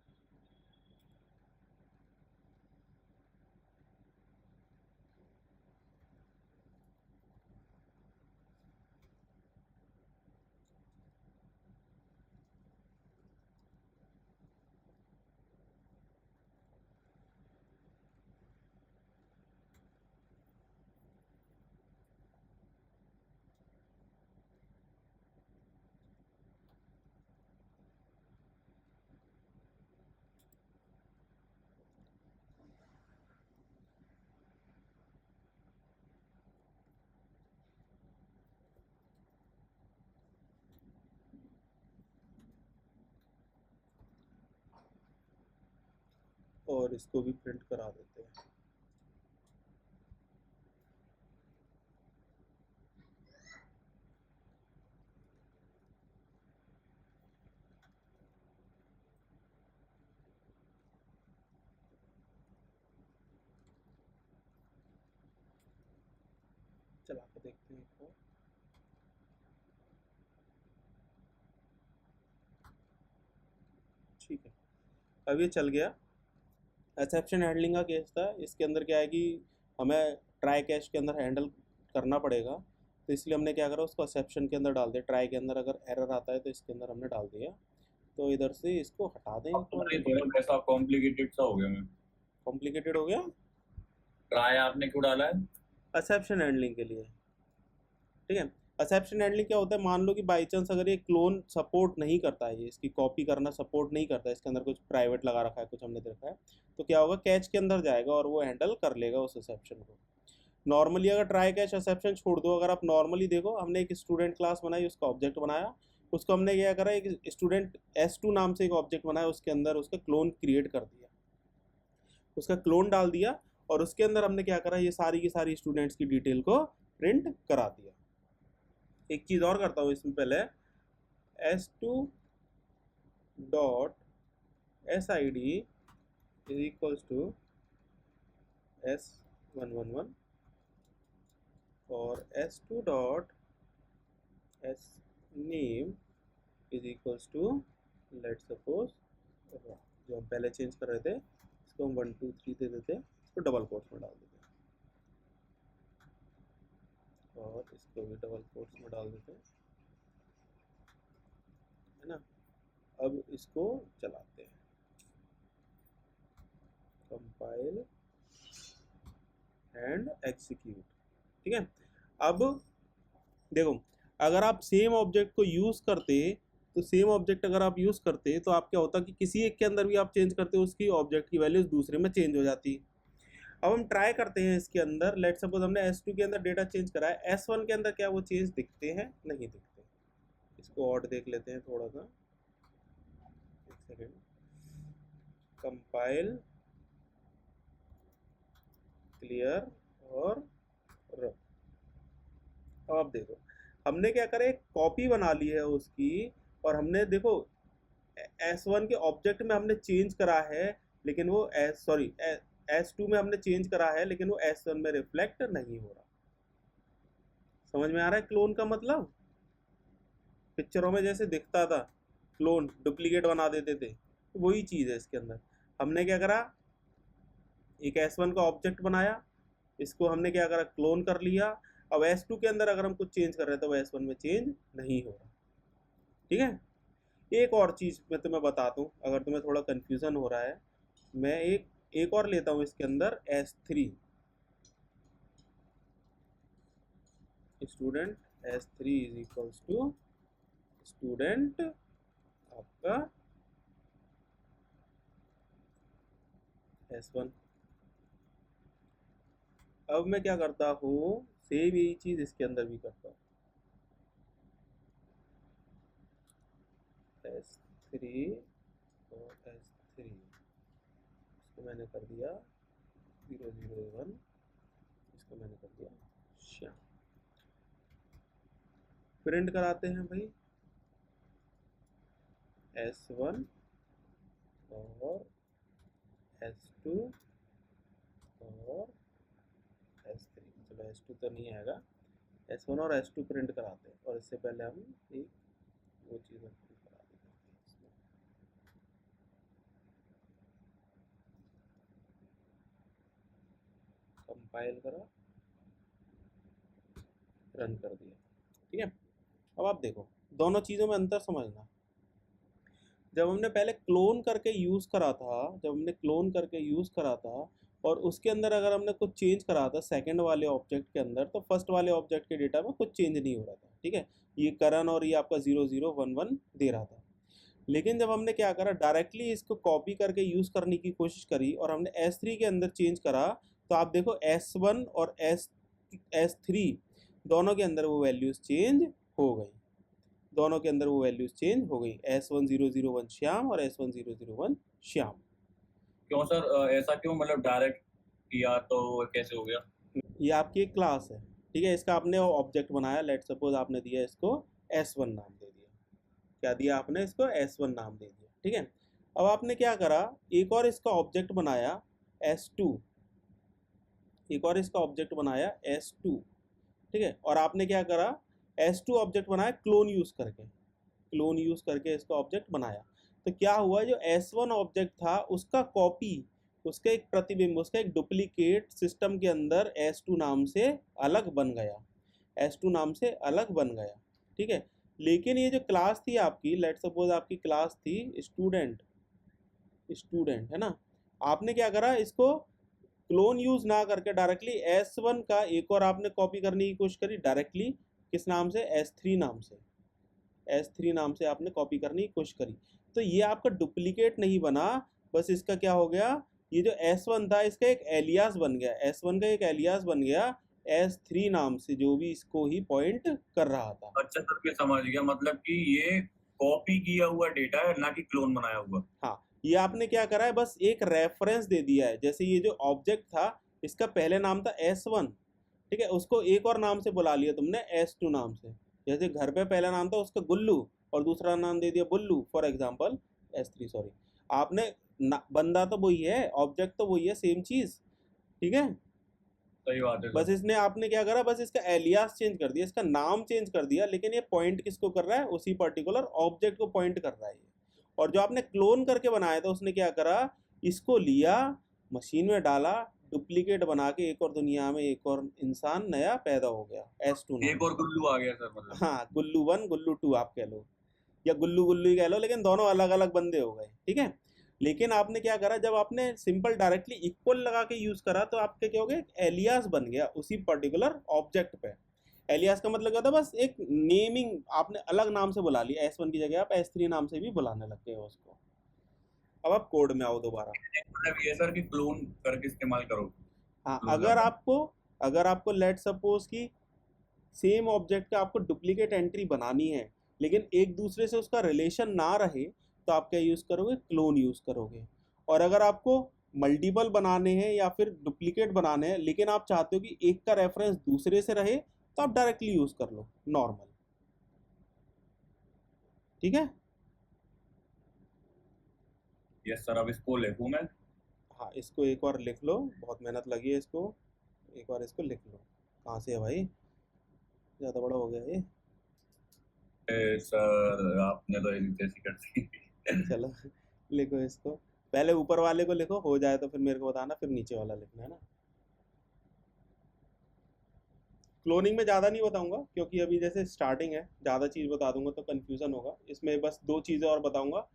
और इसको भी प्रिंट करा देते हैं। चला के देखते हैं इसको। ठीक है, अब ये चल गया। एक्सेप्शन हैंडलिंग का केस था, इसके अंदर क्या है कि हमें ट्राई कैश के अंदर हैंडल करना पड़ेगा, तो इसलिए हमने क्या करा, उसको एक्सेप्शन के अंदर डाल दिया। ट्राई के अंदर अगर एरर आता है तो इसके अंदर हमने डाल दिया, तो इधर से इसको हटा दें। अब तो नहीं, थोड़ा कैसा कॉम्प्लिकेटेड सा हो गया। मैं कॉम्प्लिकेटेड हो गया, ट्राई आपने क्यों डाला है? एक्सेप्शन हैंडलिंग के लिए। ठीक है, एक्सेप्शन हैंडलिंग क्या होता है, मान लो कि बाई चांस अगर ये क्लोन सपोर्ट नहीं करता है, ये इसकी कॉपी करना सपोर्ट नहीं करता है, इसके अंदर कुछ प्राइवेट लगा रखा है, कुछ हमने देखा है, तो क्या होगा, कैच के अंदर जाएगा और वो हैंडल कर लेगा उस एक्सेप्शन को। नॉर्मली अगर ट्राई कैच एक्सेप्शन छोड़ दो, अगर आप नॉर्मली देखो, हमने एक स्टूडेंट क्लास बनाई, उसका ऑब्जेक्ट बनाया, उसको हमने क्या करा, एक स्टूडेंट S2 नाम से एक ऑब्जेक्ट बनाया, उसके अंदर उसका क्लोन क्रिएट कर दिया, उसका क्लोन डाल दिया, और उसके अंदर हमने क्या करा, ये सारी की सारी स्टूडेंट्स की डिटेल को प्रिंट करा दिया। एक चीज़ और करता हूँ इसमें पहले, S2 dot SID is equals to S111 और S2 dot SName is equals to, let suppose जो हम पहले चेंज कर रहे थे, इसको हम 1 2 3 दे देते, इसको डबल कोट्स में डाल देते और इसको भी डबल कोट्स में डाल देते हैं, है ना। अब इसको चलाते हैं, कंपाइल एंड एग्जीक्यूट। ठीक है, अब देखो, अगर आप सेम ऑब्जेक्ट को यूज़ करते, तो सेम ऑब्जेक्ट अगर आप यूज़ करते तो आप क्या होता कि किसी एक के अंदर भी आप चेंज करते, उसकी ऑब्जेक्ट की वैल्यूज दूसरे में चेंज हो जाती। अब हम ट्राई करते हैं इसके अंदर, लेट सपोज हमने S2 के अंदर डेटा चेंज करा है, S1 के अंदर क्या वो चेंज दिखते हैं, नहीं दिखते। इसको और देख लेते हैं थोड़ा सा, एक सेकेंड, कंपाइल क्लियर और रन। अब आप देखो, हमने क्या करा, एक कॉपी बना ली है उसकी, और हमने देखो S1 के ऑब्जेक्ट में हमने चेंज करा है, लेकिन वो S2 में हमने चेंज करा है, लेकिन वो S1 में रिफ्लेक्ट नहीं हो रहा। समझ में आ रहा है क्लोन का मतलब? पिक्चरों में जैसे दिखता था क्लोन, डुप्लीकेट बना देते थे, तो वही चीज़ है इसके अंदर। हमने क्या करा, एक S1 का ऑब्जेक्ट बनाया, इसको हमने क्या करा, क्लोन कर लिया। अब S2 के अंदर अगर हम कुछ चेंज कर रहे हैं तो वो S1 में चेंज नहीं हो रहा। ठीक है, एक और चीज़ मैं तुम्हें बताता हूँ, अगर तुम्हें थोड़ा कन्फ्यूज़न हो रहा है, मैं एक और लेता हूँ इसके अंदर S3 student, S3 is equals to student आपका S1। अब मैं क्या करता हूँ, सेम यही चीज़ इसके अंदर भी करता हूँ, S3 और S3 इसको मैंने कर दिया 001, इसको मैंने कर दिया श्याम। प्रिंट कराते हैं भाई, S1 और S2 और S3, चलो S2 तो नहीं आएगा, S1 और S2 प्रिंट कराते हैं, और इससे पहले हम एक वो चीज़ करा देते हैं इसमें। कंपाइल करा, रन कर दिया। ठीक है, अब आप देखो, दोनों चीज़ों में अंतर समझना। जब हमने पहले क्लोन करके यूज़ करा था, और उसके अंदर अगर हमने कुछ चेंज करा था सेकंड वाले ऑब्जेक्ट के अंदर, तो फर्स्ट वाले ऑब्जेक्ट के डेटा में कुछ चेंज नहीं हो रहा था। ठीक है, ये करण और ये आपका 0011 दे रहा था। लेकिन जब हमने क्या करा, डायरेक्टली इसको कॉपी करके यूज़ करने की कोशिश करी और हमने S3 के अंदर चेंज करा, तो आप देखो S1 और S3 दोनों के अंदर वो वैल्यूज़ चेंज हो गई, दोनों के अंदर वो वैल्यूज़ चेंज हो गई, S1001 श्याम और S1001 श्याम। क्यों सर, ऐसा क्यों, मतलब डायरेक्ट किया तो कैसे हो गया? ये आपकी एक क्लास है, ठीक है, इसका आपने ऑब्जेक्ट बनाया, लेट सपोज आपने दिया इसको S1 नाम दे दिया। क्या दिया आपने इसको? S1 नाम दे दिया, ठीक है। अब आपने क्या करा, एक और इसका ऑब्जेक्ट बनाया S2, एक और इसका ऑब्जेक्ट बनाया S2, ठीक है। और आपने क्या करा, S2 ऑब्जेक्ट बनाया क्लोन यूज करके, क्लोन यूज करके इसका ऑब्जेक्ट बनाया। तो क्या हुआ, जो S1 ऑब्जेक्ट था उसका कॉपी, उसका एक प्रतिबिंब, उसका एक डुप्लीकेट सिस्टम के अंदर S2 नाम से अलग बन गया, S2 नाम से अलग बन गया, ठीक है। लेकिन ये जो क्लास थी आपकी, लेट सपोज आपकी क्लास थी स्टूडेंट, स्टूडेंट है ना, आपने क्या करा, इसको क्लोन यूज ना करके डायरेक्टली S1 का एक और आपने कॉपी करने की कोशिश करी डायरेक्टली, किस नाम से? S3 नाम से, S3 नाम से आपने कॉपी करने की कोशिश करी। तो ये आपका डुप्लीकेट नहीं बना, बस इसका क्या हो गया, ये जो S1 था इसका एक एलियास बन गया, S1 का एक एलियास बन गया S3 नाम से, जो भी इसको ही पॉइंट कर रहा था। अच्छा सर, मैं समझ गया, मतलब कि ये कॉपी किया हुआ डेटा है, ना कि क्लोन बनाया हुआ। हाँ, ये आपने क्या करा है, बस एक रेफरेंस दे दिया है। जैसे ये जो ऑब्जेक्ट था इसका पहले नाम था S1, ठीक है, उसको एक और नाम से बुला लिया तुमने S2 नाम से। जैसे घर पे पहला नाम था उसका गुल्लू और दूसरा नाम दे दिया बुल्लू, फॉर एग्जांपल S3, सॉरी। आपने बंदा तो वही है, ऑब्जेक्ट तो वही है, सेम चीज, ठीक है। सही बात है बस सर। इसने आपने क्या करा, बस इसका एलियास चेंज कर दिया, इसका नाम चेंज कर दिया, लेकिन ये पॉइंट किसको कर रहा है? उसी पर्टिकुलर ऑब्जेक्ट को पॉइंट कर रहा है ये। और जो आपने क्लोन करके बनाया था उसने क्या करा, इसको लिया, मशीन में डाला, डुप्लीकेट बना के एक और दुनिया में एक और इंसान नया पैदा हो गया S2 नाम एक और से। गुल्लू आ गया सर, मतलब। हाँ, गुल्लू 1 गुल्लू 2 आप कह लो, या गुल्लू गुल्लू ही कह लो, लेकिन दोनों अलग अलग बंदे हो गए, ठीक है। लेकिन आपने क्या करा, जब आपने सिंपल डायरेक्टली इक्वल लगा के यूज करा तो आपके क्या हो गया, एलियास बन गया उसी पर्टिकुलर ऑब्जेक्ट पे। एलियास का मतलब क्या था, बस एक नेमिंग, आपने अलग नाम से बुला लिया, S1 की जगह आप S3 नाम से भी बुलाने लग गए हो उसको। अब आप कोड में आओ दोबारा। मतलब ये सर कि क्लोन करके इस्तेमाल करो, हाँ, क्लोन लगा। अगर आपको लेट सपोज की सेम ऑब्जेक्ट का आपको डुप्लीकेट एंट्री बनानी है, लेकिन एक दूसरे से उसका रिलेशन ना रहे, तो आप क्या यूज़ करोगे? क्लोन यूज़ करोगे। और अगर आपको मल्टीपल बनाने हैं या फिर डुप्लीकेट बनाने हैं, लेकिन आप चाहते हो कि एक का रेफरेंस दूसरे से रहे, तो आप डायरेक्टली यूज़ कर लो नॉर्मल, ठीक है। यस सर, अब इसको लिखूं मैं? हाँ, इसको एक बार लिख लो, बहुत मेहनत लगी है इसको, एक बार इसको लिख लो। कहाँ से है भाई, ज़्यादा बड़ा हो गया ये। सर आपने तो जैसी कर दी। चलो लिखो इसको, पहले ऊपर वाले को लिखो, हो जाए तो फिर मेरे को बताना, फिर नीचे वाला लिखना है ना। क्लोनिंग में ज़्यादा नहीं बताऊंगा क्योंकि अभी जैसे स्टार्टिंग है, ज़्यादा चीज़ बता दूंगा तो कन्फ्यूज़न होगा। इसमें बस दो चीज़ें और बताऊंगा,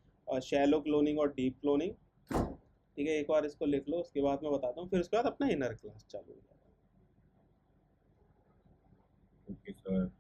शैलो क्लोनिंग और डीप क्लोनिंग, ठीक है। एक बार इसको लिख लो, उसके बाद मैं बताता हूँ, फिर उसके बाद अपना इनर क्लास चालू हो जाएगा। Okay sir.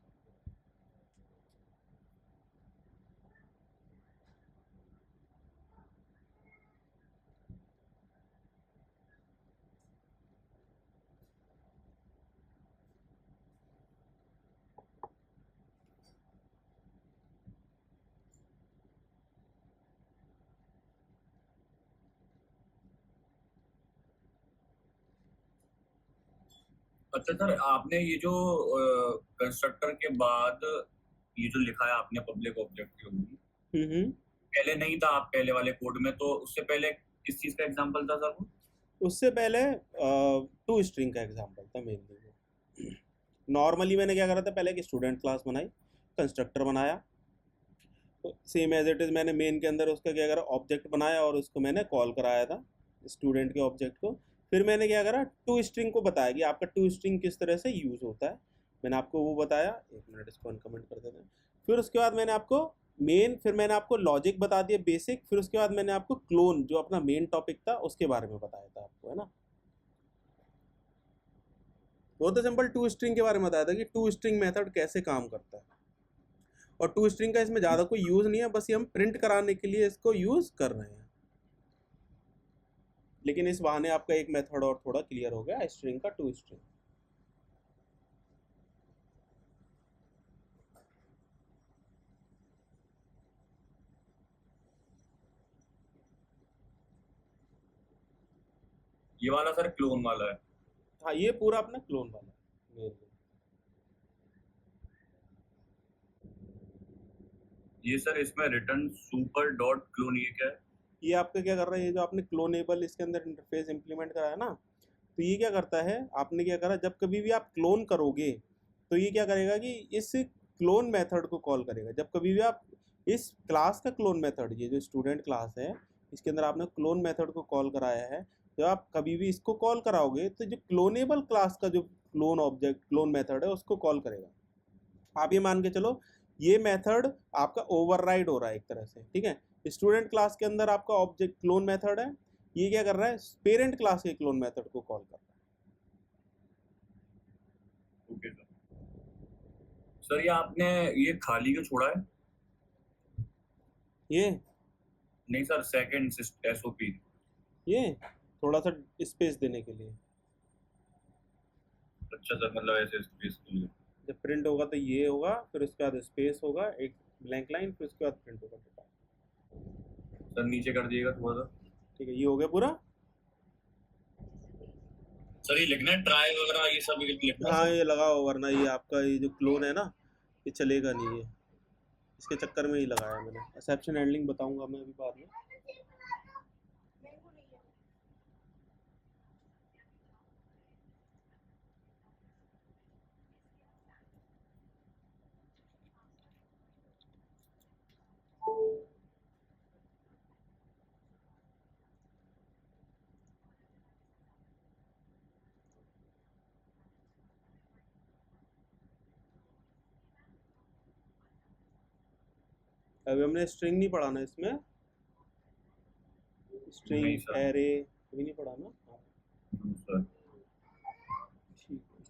अच्छा सर, आपने ये जो कंस्ट्रक्टर के बाद ये जो लिखा है आपने पब्लिक ऑब्जेक्ट के ऊपर, हम्म। पहले नहीं था आप पहले वाले कोड में, तो उससे पहले किस चीज का एग्जांपल था सर वो? उससे पहले टू स्ट्रिंग का एग्जाम्पल था मेनली। नॉर्मली मैंने क्या करा था, पहले एक स्टूडेंट क्लास बनाई, कंस्ट्रक्टर बनाया, सेम एज इट इज़ मैंने मेन के अंदर उसका क्या करा, ऑब्जेक्ट बनाया और उसको मैंने कॉल कराया था स्टूडेंट के ऑब्जेक्ट को। फिर मैंने क्या करा, टू स्ट्रिंग को बताया कि आपका टू स्ट्रिंग किस तरह से यूज़ होता है, मैंने आपको वो बताया। एक मिनट, इसको अनकमेंट कर देते हैं। फिर उसके बाद मैंने आपको फिर मैंने आपको लॉजिक बता दिया बेसिक, फिर उसके बाद मैंने आपको क्लोन, जो अपना मेन टॉपिक था उसके बारे में बताया था आपको, है ना। वो तो सिंपल टू स्ट्रिंग के बारे में बताया था कि टू स्ट्रिंग मेथड कैसे काम करता है। और टू स्ट्रिंग का इसमें ज़्यादा कोई यूज़ नहीं है, बस ये हम प्रिंट कराने के लिए इसको यूज़ कर रहे हैं। लेकिन इस बहाने आपका एक मेथड और थोड़ा क्लियर हो गया, स्ट्रिंग का टू स्ट्रिंग। ये वाला सर क्लोन वाला है। हाँ ये पूरा अपना क्लोन वाला है मेन। ये सर इसमें रिटर्न सुपर डॉट क्लोन, ये क्या है? ये आपका क्या कर रहा है, ये जो आपने क्लोनेबल इसके अंदर इंटरफेस इंप्लीमेंट करा है ना, तो ये क्या करता है, आपने क्या करा, जब कभी भी आप क्लोन करोगे तो ये क्या करेगा कि इस क्लोन मेथड को कॉल करेगा। जब कभी भी आप इस क्लास का क्लोन मेथड, ये जो स्टूडेंट क्लास है इसके अंदर आपने क्लोन मेथड को कॉल कराया है, जब आप कभी भी इसको कॉल कराओगे तो जो क्लोनेबल क्लास का जो क्लोन ऑब्जेक्ट क्लोन मेथड है उसको कॉल करेगा। आप ये मान के चलो ये मेथड आपका ओवरराइड हो रहा है एक तरह से, ठीक है। स्टूडेंट क्लास के अंदर आपका ऑब्जेक्ट क्लोन मेथड है, ये क्या कर रहा है, पेरेंट क्लास के क्लोन मेथड को कॉल कर रहा ओके सर। सर ये आपने ये खाली क्यों छोड़ा है? है। ये नहीं सर, सेकंड एसओपी। ये थोड़ा सा स्पेस देने के लिए, अच्छा सर, मतलब ऐसे स्पेस के लिए। जब प्रिंट होगा तो ये होगा, फिर उसके बाद स्पेस होगा, एक ब्लैंक लाइन, फिर उसके बाद प्रिंट होगा। सर नीचे कर दिएगा थोड़ा सा। ठीक है, ये हो गया पूरा। सर ये लिखना है ट्राई वगैरह, ये सब लिखना है हाँ सर? ये लगाओ, वरना ये आपका ये जो क्लोन है ना ये चलेगा नहीं, ये इसके चक्कर में ही लगाया मैंने। एक्सेप्शन हैंडलिंग बताऊंगा मैं अभी बाद में। अभी हमने स्ट्रिंग नहीं पढ़ाना इसमें, नहीं स्ट्रिंग सर। एरे अभी नहीं पढ़ाना। हाँ, सर ठीक है।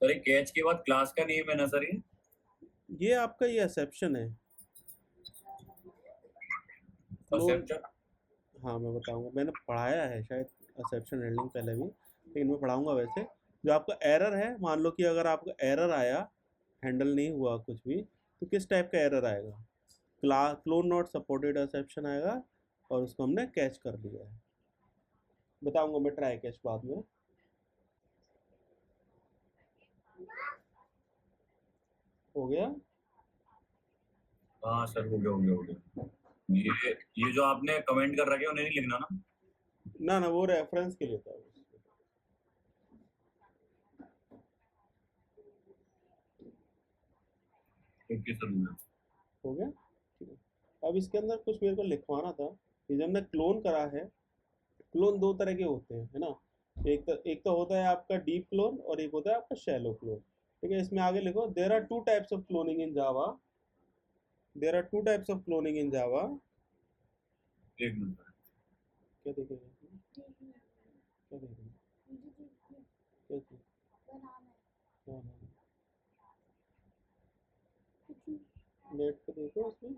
सर ये कैच के बाद क्लास का नेम है ना सर ये आपका ये एक्सेप्शन है क्लोन। एक्सेप्शन। हाँ मैं बताऊंगा, मैंने पढ़ाया है शायद एक्सेप्शन हैंडलिंग पहले भी, लेकिन मैं पढ़ाऊंगा वैसे। जो आपका एरर है, मान लो कि अगर आपका एरर आया, हैंडल नहीं हुआ कुछ भी, तो किस टाइप का एरर आएगा, क्लोन नॉट सपोर्टेड एक्सेप्शन आएगा, और उसको हमने कैच कर लिया है। बताऊंगा मैं ट्राई कैच बाद में। हो गया। हाँ सर, हो गया हो गया हो गया। ये जो आपने कमेंट कर रखे हैं उन्हें नहीं लिखना ना? ना ना वो रेफरेंस के लिए था। ओके सर, हो गया। हो गया, ठीक है। अब इसके अंदर कुछ मेरे को लिखवाना था, कि जब मैं क्लोन करा है, क्लोन दो तरह के होते हैं, है ना। एक तो होता है आपका डीप क्लोन, और एक होता है आपका शैलो क्लोन। ठीक है, इसमें आगे लिखो, there are two types of cloning in Java, there are two types of cloning in Java. एक मिनट सर। क्या देखेंगे, क्या देखेंगे, क्या चीज़? हाँ हाँ, नेट पे देखो, इसमें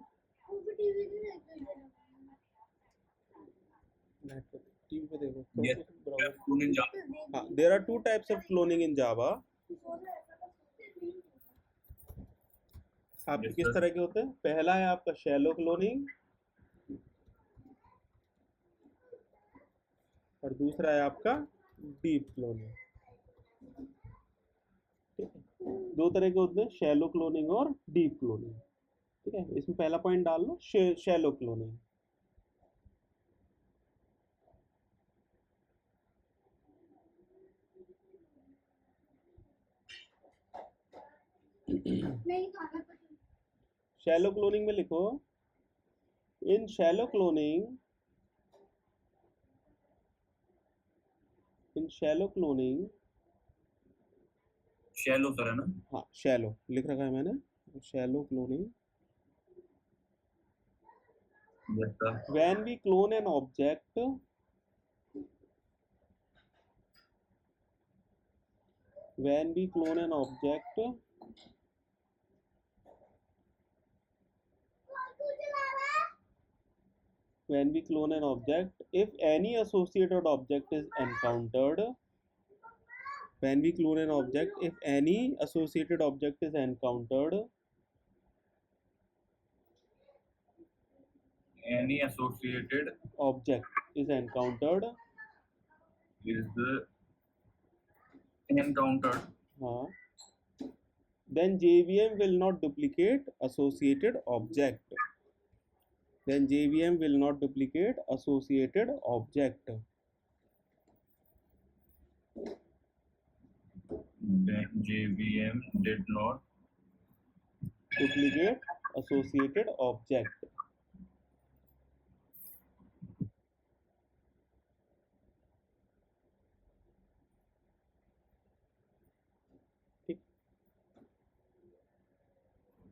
नेट पे टीवी पे देखो, ये खोलो ब्राउजर। क्लोन इन हाँ, there are two types of cloning in Java. आपके यस किस सर। तरह के होते हैं, पहला है आपका शैलो क्लोनिंग, और दूसरा है आपका डीप क्लोनिंग। ठीक है, दो तरह के होते हैं, शैलो क्लोनिंग और डीप क्लोनिंग। ठीक है, इसमें पहला पॉइंट डाल लो, शैलो क्लोनिंग। शैलो क्लोनिंग में लिखो, इन शैलो क्लोनिंग, इन शैलो क्लोनिंग। शैलो सर है ना? हाँ शैलो लिख रखा है मैंने, shallow cloning Yes, sir. when we clone an object, when we clone an object, when we clone an object, if any associated object is encountered, when we clone an object, if any associated object is encountered, Any associated object is encountered, is encountered. uh, then JVM will not duplicate associated object. Then JVM will not duplicate associated object. Then JVM did not Duplicate associated object. ठीक.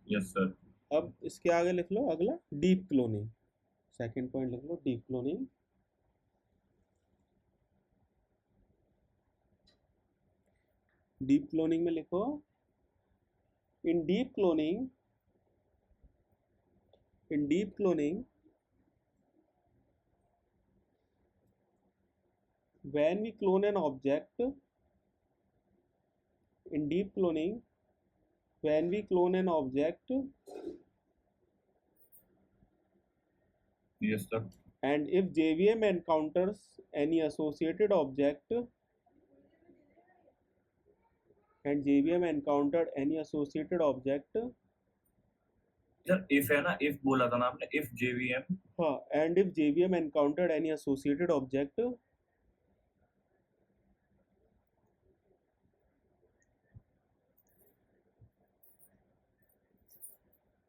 Yes, sir. अब इसके आगे लिख लो अगला deep cloning. Second point लिख लो deep cloning. Deep cloning में लिखो in deep cloning when we clone an object, in deep cloning when we clone an object Yes, sir. and if JVM encounters any associated object, and JVM encountered any associated object, sir if है ना, if बोला था ना आपने, if JVM, हाँ, and if JVM encountered any associated object,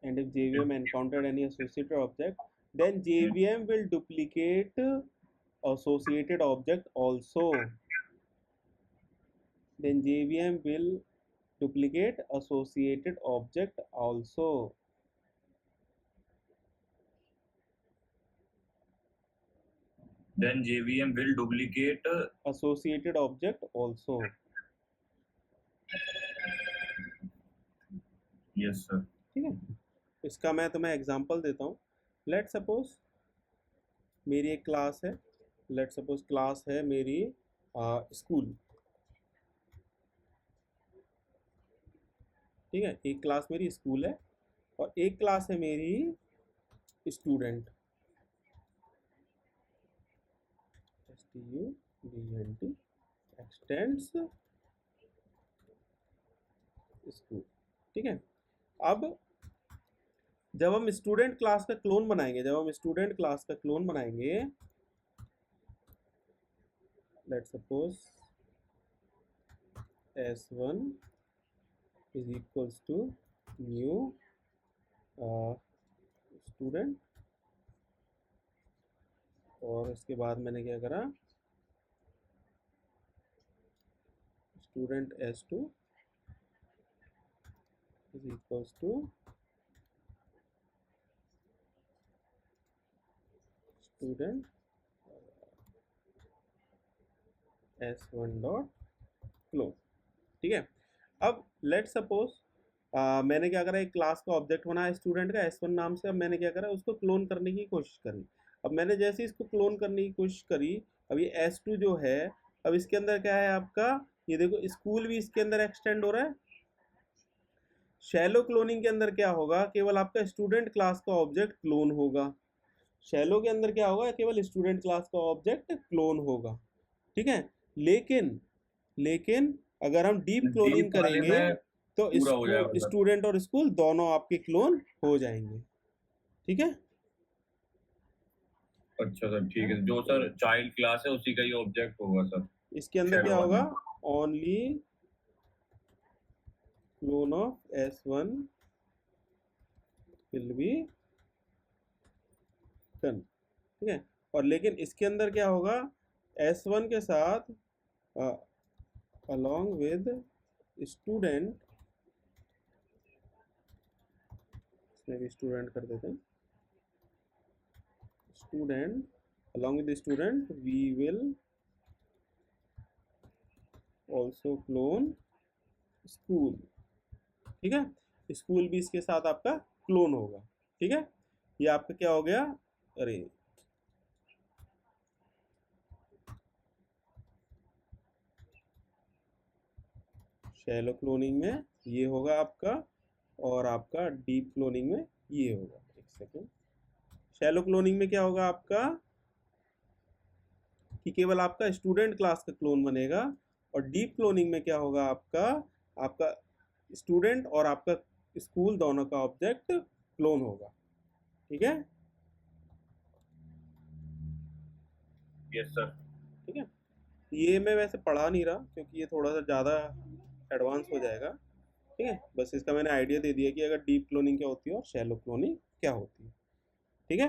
and if JVM encountered any associated object, then JVM will duplicate associated object also. Then JVM will duplicate associated object also. then JVM will duplicate Associated object also. yes, sir. ठीक है. इसका मैं तुम्हें example देता हूँ. Let suppose मेरी एक class है. लेट सपोज क्लास है मेरी स्कूल. ठीक है. एक क्लास मेरी स्कूल है और एक क्लास है मेरी स्टूडेंट. STUDENT x tends school. ठीक है. अब जब हम स्टूडेंट क्लास का क्लोन बनाएंगे, let suppose S1 is equals to new student, और इसके बाद मैंने क्या करा, student S2 is equals to student S1 dot clone. ठीक है. अब लेट सपोज मैंने क्या करा, एक क्लास का ऑब्जेक्ट बनाया स्टूडेंट का S1 नाम से. अब मैंने क्या करा, उसको क्लोन करने की कोशिश करी. अब मैंने जैसे इसको क्लोन करने की कोशिश करी, अब ये S2 जो है, अब इसके अंदर क्या है आपका, ये देखो स्कूल भी इसके अंदर एक्सटेंड हो रहा है. शैलो क्लोनिंग के अंदर क्या होगा, केवल आपका स्टूडेंट क्लास का ऑब्जेक्ट क्लोन होगा. शैलो के अंदर क्या होगा, केवल स्टूडेंट क्लास का ऑब्जेक्ट क्लोन होगा. ठीक है. लेकिन अगर हम डीप क्लोनिंग करेंगे तो स्टूडेंट और स्कूल दोनों आपके क्लोन हो जाएंगे. ठीक है. अच्छा सर, ठीक है. जो सर चाइल्ड क्लास है उसी का ही ऑब्जेक्ट होगा सर. इसके अंदर क्या होगा, only clone of S1 will be done. ठीक है. और लेकिन इसके अंदर क्या होगा, S1 के साथ along with student, इसमें भी स्टूडेंट कर देते हैं, student, along with the student we will also clone school. ठीक है, स्कूल भी इसके साथ आपका क्लोन होगा. ठीक है, ये आपका क्या हो गया, अरे शैलो क्लोनिंग में ये होगा आपका, और आपका डीप क्लोनिंग में ये होगा. एक सेकेंड, शैलो क्लोनिंग में क्या होगा आपका कि केवल आपका स्टूडेंट क्लास का क्लोन बनेगा, और डीप क्लोनिंग में क्या होगा आपका आपका स्टूडेंट और आपका स्कूल दोनों का ऑब्जेक्ट क्लोन होगा. ठीक है, यस सर. ठीक है. ये मैं वैसे पढ़ा नहीं रहा क्योंकि ये थोड़ा सा ज़्यादा एडवांस हो जाएगा. ठीक है, बस इसका मैंने आइडिया दे दिया कि अगर डीप क्लोनिंग क्या होती है और शैलो क्लोनिंग क्या होती है. ठीक है.